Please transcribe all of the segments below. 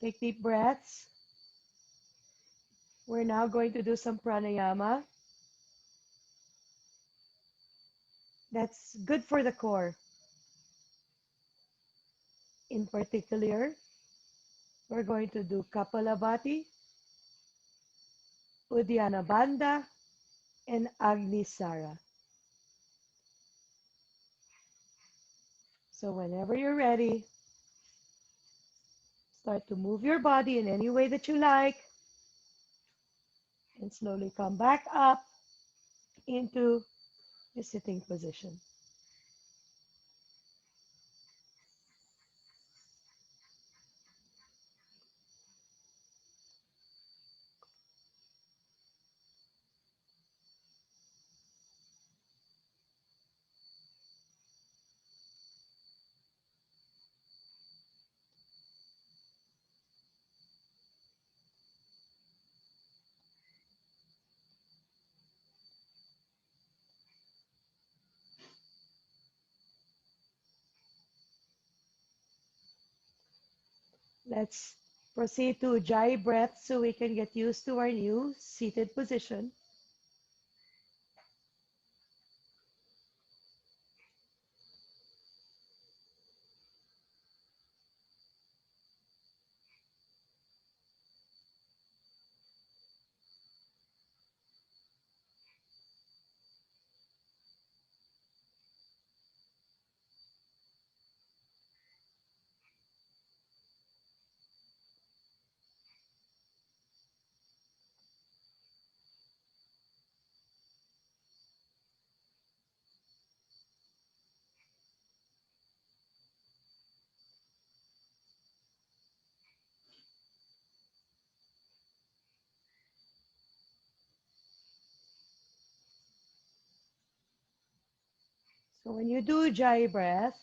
Take deep breaths. We're now going to do some pranayama. That's good for the core. In particular, we're going to do Kapalabhati, Uddiyana Bandha, and Agnisara. So whenever you're ready, start to move your body in any way that you like, and slowly come back up into the sitting position. Let's proceed to Ujjayi breath so we can get used to our new seated position. So when you do Ujjayi breath,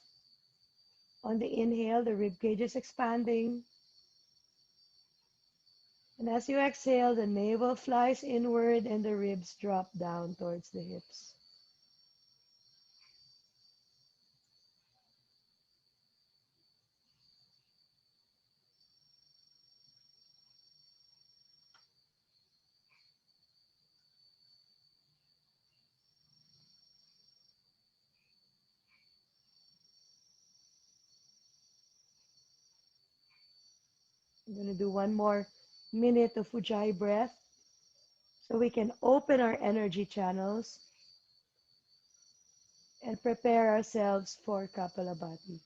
on the inhale, the rib cage is expanding. And as you exhale, the navel flies inward and the ribs drop down towards the hips. I'm going to do one more minute of Ujjayi breath so we can open our energy channels and prepare ourselves for Kapalabhati.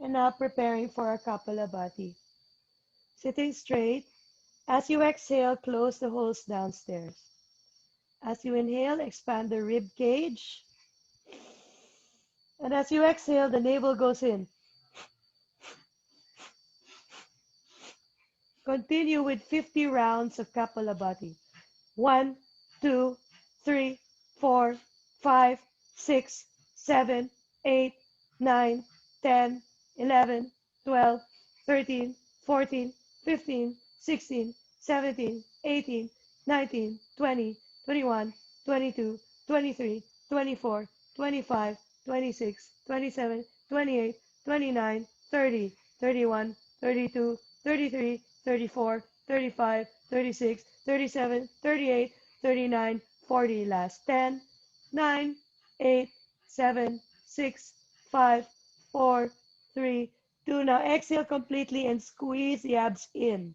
And now preparing for our Kapalabhati. Sitting straight. As you exhale, close the holes downstairs. As you inhale, expand the rib cage. And as you exhale, the navel goes in. Continue with 50 rounds of Kapalabhati. 1, 2, 3, 4, 5, 6, 7, 8, 9, 10, 11, 12, 13, 14, 15, 16, 17, 18, 19, 20, 21, 22, 23, 24, 25, 26, 27, 28, 29, 30, 31, 32, 33, 34, 35, 36, 37, 38, 39, 40. Last 10, 9, 8, 7, 6, 5, 4, 3, 2. Now exhale completely and squeeze the abs in.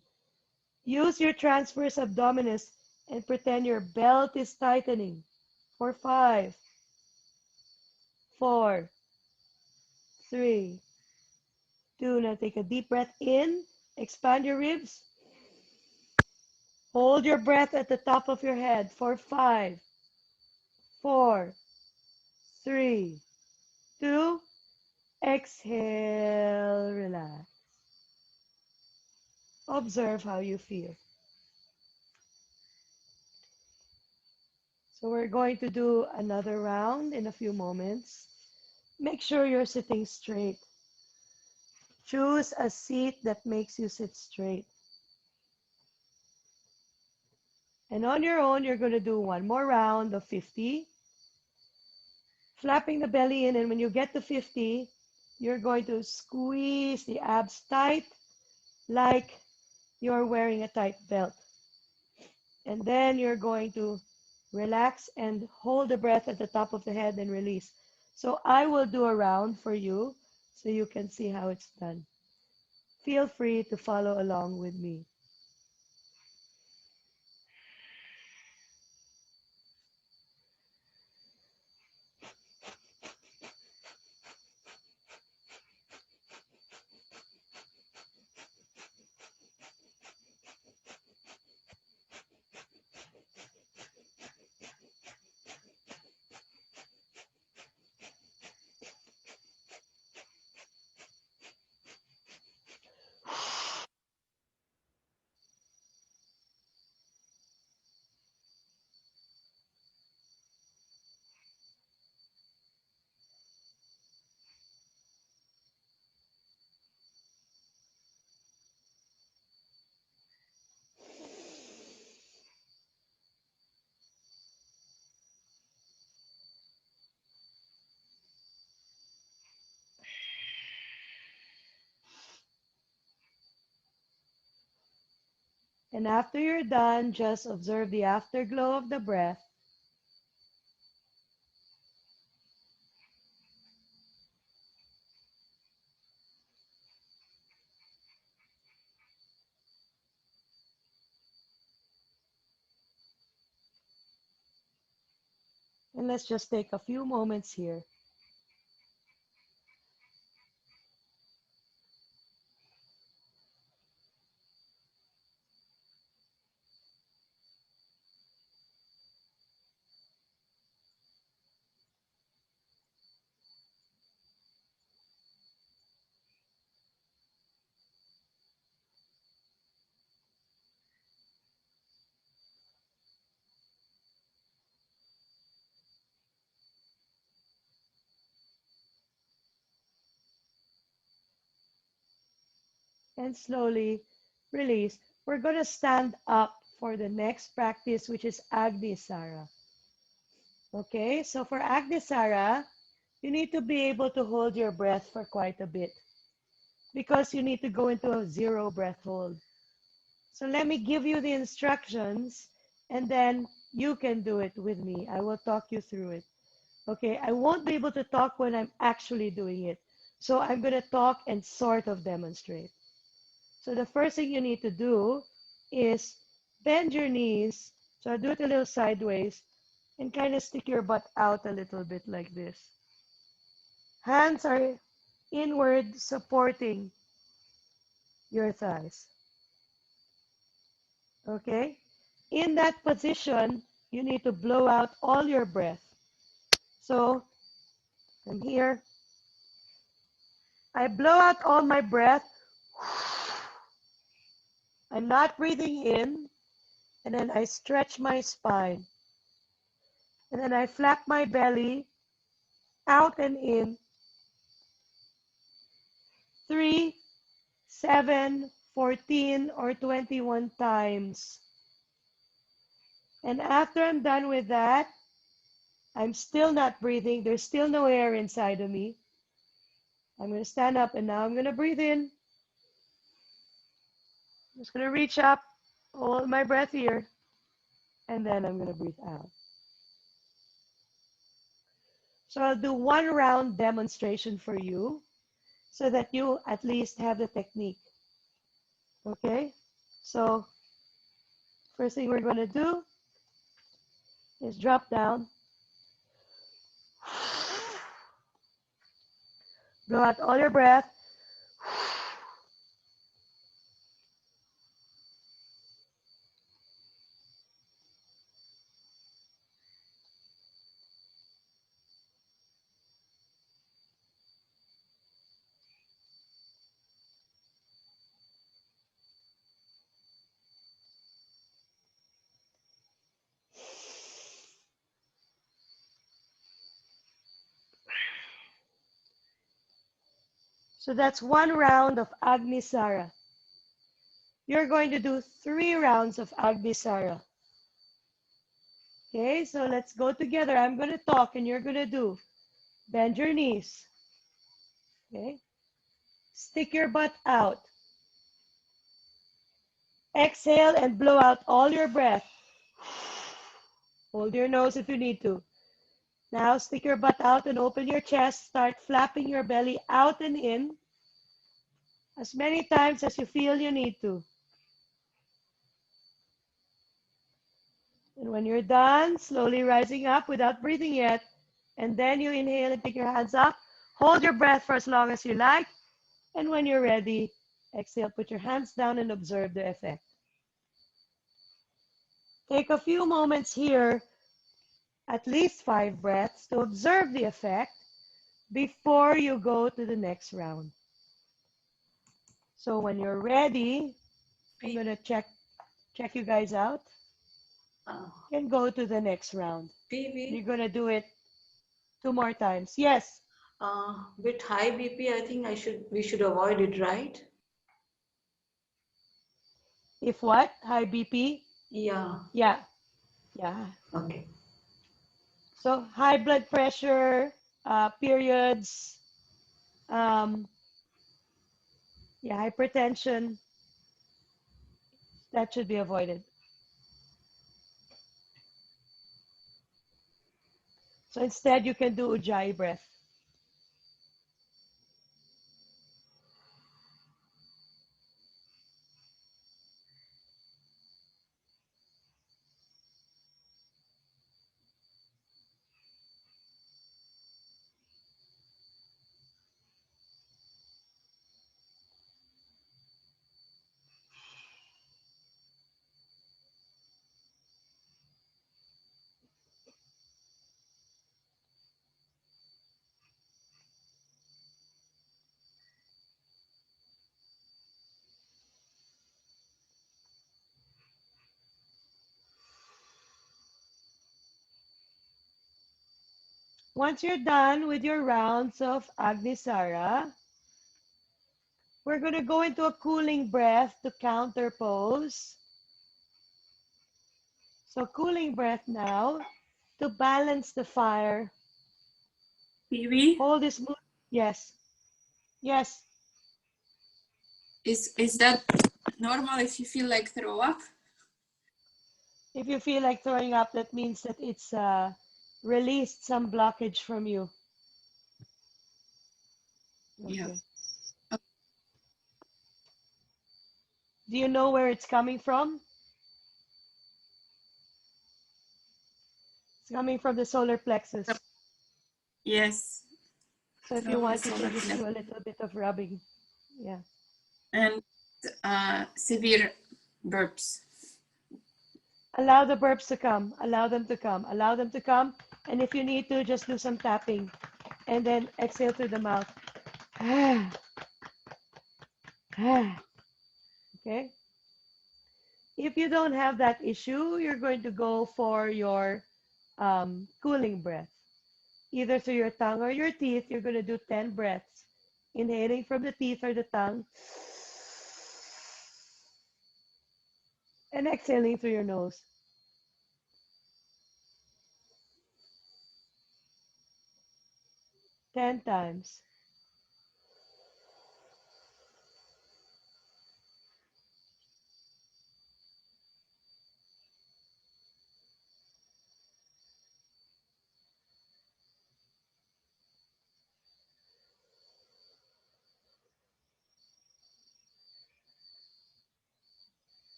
Use your transverse abdominis and pretend your belt is tightening for 5, 4, 3, 2. Now take a deep breath in. Expand your ribs. Hold your breath at the top of your head for 5, 4, 3, 2. Exhale, relax. Observe how you feel. So we're going to do another round in a few moments. Make sure you're sitting straight. Choose a seat that makes you sit straight. And on your own, you're going to do one more round of 50, flapping the belly in. And when you get to 50, you're going to squeeze the abs tight like you're wearing a tight belt. And then you're going to relax and hold the breath at the top of the head and release. So I will do a round for you so you can see how it's done. Feel free to follow along with me. And after you're done, just observe the afterglow of the breath. And let's just take a few moments here. And slowly release. We're going to stand up for the next practice, which is Agnisara. Okay, so for Agnisara, you need to be able to hold your breath for quite a bit because you need to go into a zero breath hold. So let me give you the instructions and then you can do it with me. I will talk you through it. Okay, I won't be able to talk when I'm actually doing it. So I'm going to talk and sort of demonstrate. So the first thing you need to do is bend your knees. So I do it a little sideways and kind of stick your butt out a little bit like this. Hands are inward supporting your thighs. Okay? In that position, you need to blow out all your breath. So I'm here. I blow out all my breath. I'm not breathing in. And then I stretch my spine. And then I flap my belly out and in. 3, 7, 14, or 21 times. And after I'm done with that, I'm still not breathing. There's still no air inside of me. I'm going to stand up and now I'm going to breathe in. I'm just going to reach up, hold my breath here, and then I'm going to breathe out. So I'll do one round demonstration for you so that you at least have the technique. Okay? So first thing we're going to do is drop down. Blow out all your breath. So that's one round of Agnisara. You're going to do 3 rounds of Agnisara. Okay, so let's go together. I'm going to talk and you're going to do. Bend your knees. Okay, stick your butt out. Exhale and blow out all your breath. Hold your nose if you need to. Now stick your butt out and open your chest. Start flapping your belly out and in as many times as you feel you need to. And when you're done, slowly rising up without breathing yet, and then you inhale and pick your hands up. Hold your breath for as long as you like. And when you're ready, exhale, put your hands down and observe the effect. Take a few moments here, at least 5 breaths, to observe the effect before you go to the next round. So when you're ready, I'm going to check you guys out and go to the next round. You're PV, going to do it 2 more times. Yes. with high BP, I think we should avoid it, right? If what? High BP? Yeah. Yeah. Yeah. Okay. So high blood pressure, periods, um, yeah, hypertension, that should be avoided. So instead, you can do Ujjayi breath. Once you're done with your rounds of Agnisara, we're going to go into a cooling breath to counter pose. So cooling breath now to balance the fire. PV, Hold this move. Yes. Yes. is that normal if you feel like throw up? If you feel like throwing up, that means that it's released some blockage from you. Yeah. Okay. Do you know where it's coming from? It's coming from the solar plexus. Yes, So if you from the want, you can solar just plexus. do a little bit of rubbing. Yeah. And severe burps. Allow the burps to come. Allow them to come. Allow them to come. And if you need to, just do some tapping. And then exhale through the mouth. Okay. If you don't have that issue, you're going to go for your cooling breath. Either through your tongue or your teeth, you're going to do 10 breaths. Inhaling from the teeth or the tongue. And exhaling through your nose. 10 times.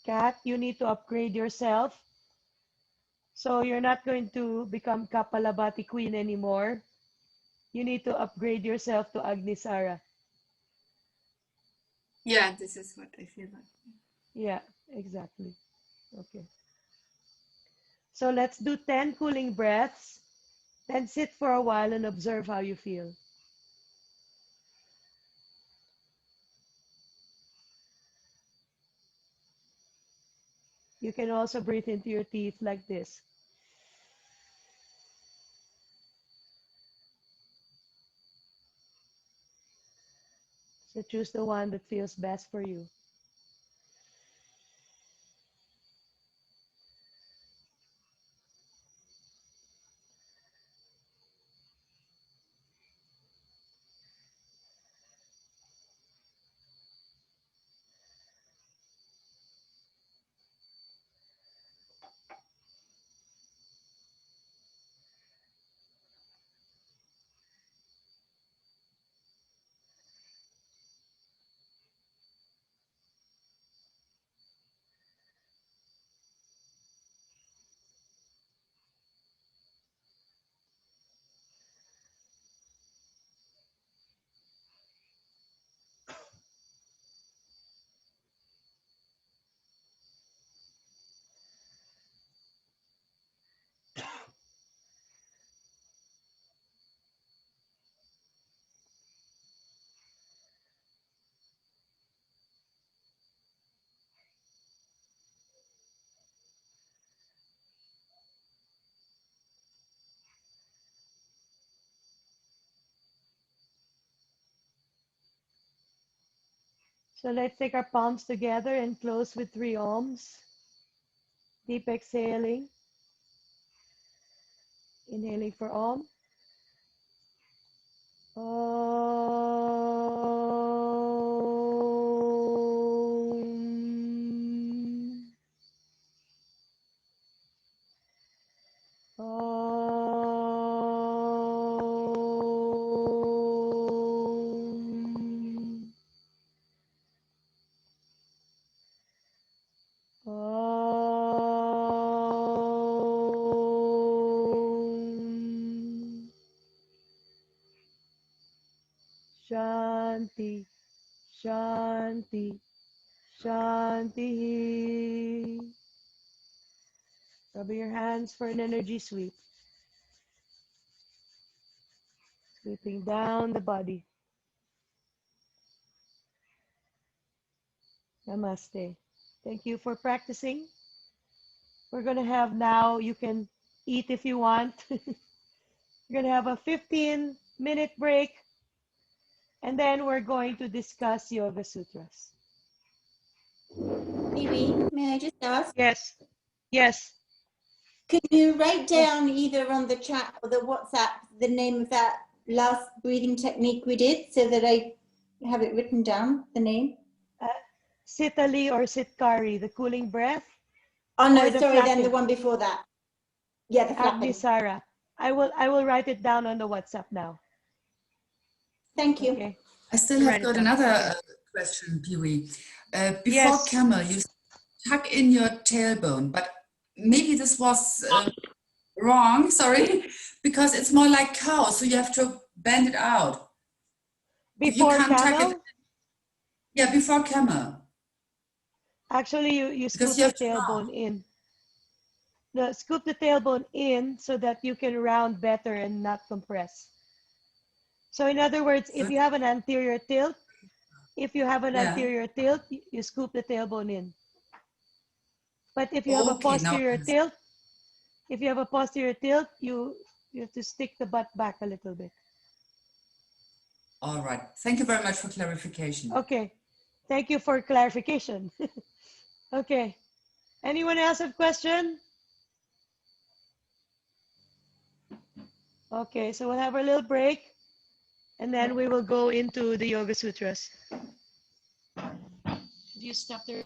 Kat, you need to upgrade yourself. So you're not going to become Kapalabati Queen anymore. You need to upgrade yourself to Agnisara. Yeah, this is what I feel like. Yeah, exactly. Okay. So let's do 10 cooling breaths. Then sit for a while and observe how you feel. You can also breathe into your teeth like this. So choose the one that feels best for you. So let's take our palms together and close with 3 ohms. Deep exhaling. Inhaling for Om. Om. Om. Om. Shanti, Shanti, Shanti. Rub your hands for an energy sweep. Sweeping down the body. Namaste. Thank you for practicing. We're going to have now, you can eat if you want. We're going to have a 15-minute break, and then we're going to discuss Yoga Sutras. Phoebe, may I just ask? Yes, yes. Could you write Yes. down either on the chat or the WhatsApp the name of that last breathing technique we did so that I have it written down, the name? Sitali or Sitkari, the cooling breath. Oh no, Or the sorry, then the flapping. one before that. Yeah, the flapping. Agnisara. I will write it down on the WhatsApp now. Thank you. Okay. I still You have write it got down. another Okay. question, Pee-wee. Before Yes. camel, you tuck in your tailbone, but maybe this was wrong, sorry, because it's more like cow, so you have to bend it out. You Before can't tuck it, camel, yeah, before camel, actually you because scoop you the have to tailbone round. in. No, scoop the tailbone in so that you can round better and not compress. So in other words, So if you have an anterior tilt, yeah, you scoop the tailbone in. But if you have a okay, now I posterior understand. tilt, you have to stick the butt back a little bit. All right, thank you very much for clarification. Okay. Thank you for clarification. Okay. Anyone else have question? Okay, so we'll have a little break and then we will go into the Yoga Sutras. Should you stop the